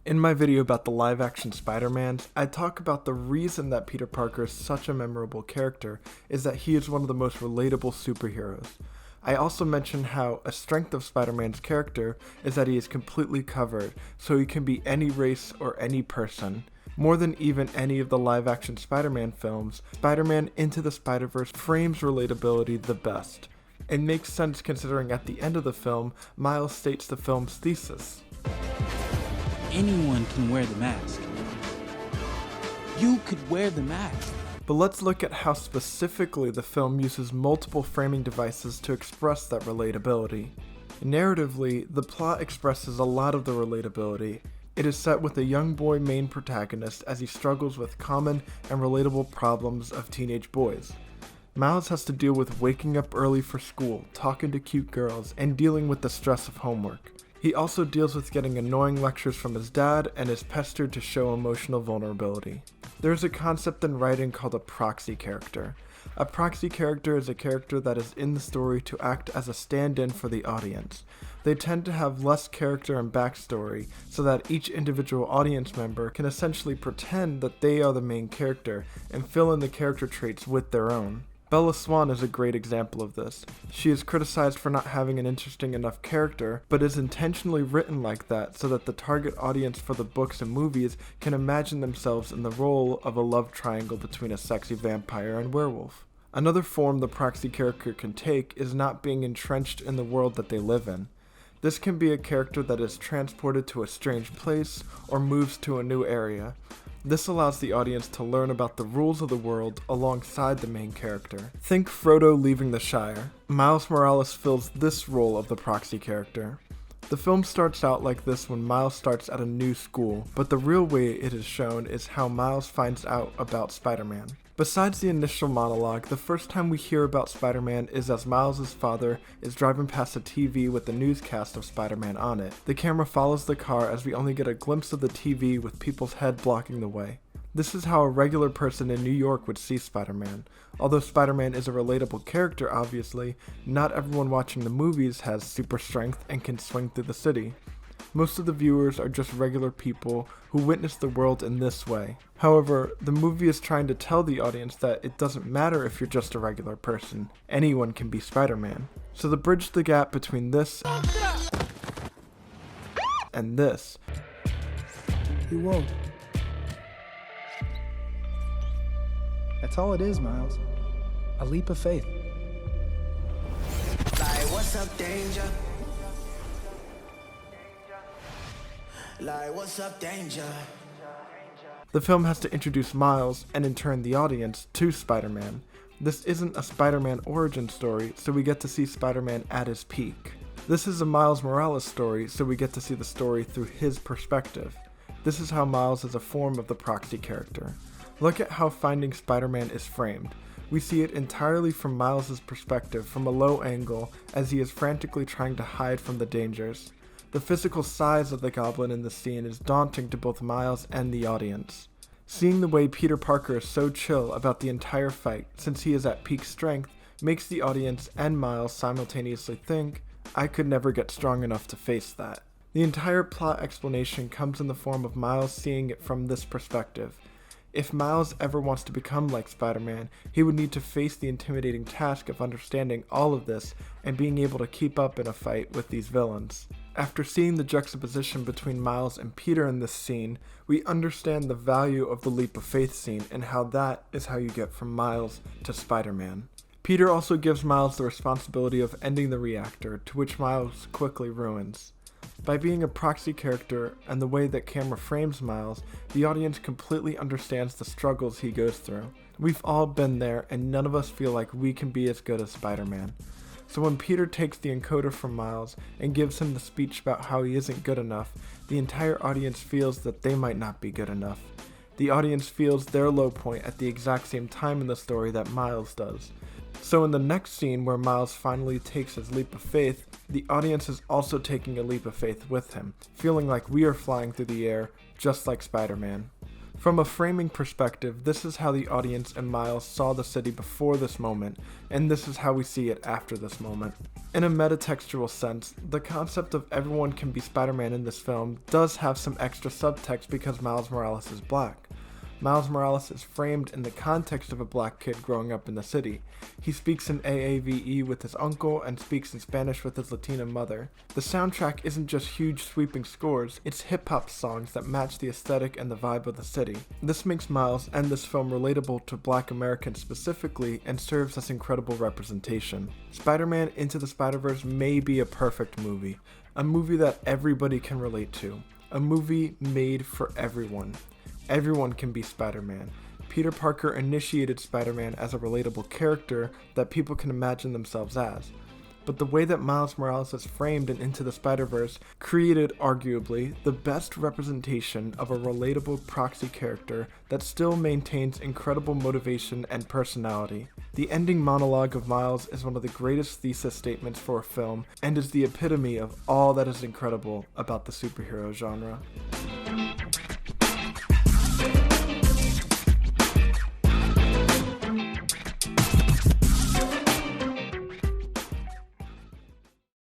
In my video about the live-action Spider-Mans, I talk about the reason that Peter Parker is such a memorable character is that he is one of the most relatable superheroes. I also mention how a strength of Spider-Man's character is that he is completely covered, so he can be any race or any person. More than even any of the live-action Spider-Man films, Spider-Man Into the Spider-Verse frames relatability the best. It makes sense considering at the end of the film, Miles states the film's thesis. Anyone can wear the mask. You could wear the mask. But let's look at how specifically the film uses multiple framing devices to express that relatability. Narratively, the plot expresses a lot of the relatability. It is set with a young boy main protagonist as he struggles with common and relatable problems of teenage boys. Miles has to deal with waking up early for school, talking to cute girls, and dealing with the stress of homework. He also deals with getting annoying lectures from his dad and is pestered to show emotional vulnerability. There is a concept in writing called a proxy character. A proxy character is a character that is in the story to act as a stand-in for the audience. They tend to have less character and backstory, so that each individual audience member can essentially pretend that they are the main character and fill in the character traits with their own. Bella Swan is a great example of this. She is criticized for not having an interesting enough character, but is intentionally written like that so that the target audience for the books and movies can imagine themselves in the role of a love triangle between a sexy vampire and werewolf. Another form the proxy character can take is not being entrenched in the world that they live in. This can be a character that is transported to a strange place or moves to a new area. This allows the audience to learn about the rules of the world alongside the main character. Think Frodo leaving the Shire. Miles Morales fills this role of the proxy character. The film starts out like this when Miles starts at a new school, but the real way it is shown is how Miles finds out about Spider-Man. Besides the initial monologue, the first time we hear about Spider-Man is as Miles' father is driving past a TV with the newscast of Spider-Man on it. The camera follows the car as we only get a glimpse of the TV with people's head blocking the way. This is how a regular person in New York would see Spider-Man. Although Spider-Man is a relatable character, obviously, not everyone watching the movies has super strength and can swing through the city. Most of the viewers are just regular people who witness the world in this way. However, the movie is trying to tell the audience that it doesn't matter if you're just a regular person. Anyone can be Spider-Man. So to bridge the gap between this and this, He won't. That's all it is, Miles. A leap of faith. Like, what's up, danger? Like, what's up, danger? the film has to introduce Miles, and in turn the audience, to Spider-Man. This isn't a Spider-Man origin story, so we get to see Spider-Man at his peak. This is a Miles Morales story, so we get to see the story through his perspective. This is how Miles is a form of the proxy character. Look at how Finding Spider-Man is framed. We see it entirely from Miles' perspective from a low angle as he is frantically trying to hide from the dangers. The physical size of the goblin in the scene is daunting to both Miles and the audience. Seeing the way Peter Parker is so chill about the entire fight since he is at peak strength makes the audience and Miles simultaneously think, I could never get strong enough to face that. The entire plot explanation comes in the form of Miles seeing it from this perspective. If Miles ever wants to become like Spider-Man, he would need to face the intimidating task of understanding all of this and being able to keep up in a fight with these villains. After seeing the juxtaposition between Miles and Peter in this scene, we understand the value of the leap of faith scene and how that is how you get from Miles to Spider-Man. Peter also gives Miles the responsibility of ending the reactor, to which Miles quickly ruins. By being a proxy character and the way that camera frames Miles, the audience completely understands the struggles he goes through. We've all been there and none of us feel like we can be as good as Spider-Man. So when Peter takes the encoder from Miles and gives him the speech about how he isn't good enough, the entire audience feels that they might not be good enough. The audience feels their low point at the exact same time in the story that Miles does. So in the next scene where Miles finally takes his leap of faith, the audience is also taking a leap of faith with him, feeling like we are flying through the air just like Spider-Man. From a framing perspective, this is how the audience and Miles saw the city before this moment, and this is how we see it after this moment. In a metatextual sense, the concept of everyone can be Spider-Man in this film does have some extra subtext because Miles Morales is black. Miles Morales is framed in the context of a black kid growing up in the city. He speaks in AAVE with his uncle and speaks in Spanish with his Latina mother. The soundtrack isn't just huge sweeping scores, it's hip-hop songs that match the aesthetic and the vibe of the city. This makes Miles and this film relatable to black Americans specifically and serves as incredible representation. Spider-Man Into the Spider-Verse may be a perfect movie. A movie that everybody can relate to. A movie made for everyone. Everyone can be Spider-Man. Peter Parker initiated Spider-Man as a relatable character that people can imagine themselves as. But the way that Miles Morales is framed in Into the Spider-Verse created, arguably, the best representation of a relatable proxy character that still maintains incredible motivation and personality. The ending monologue of Miles is one of the greatest thesis statements for a film and is the epitome of all that is incredible about the superhero genre.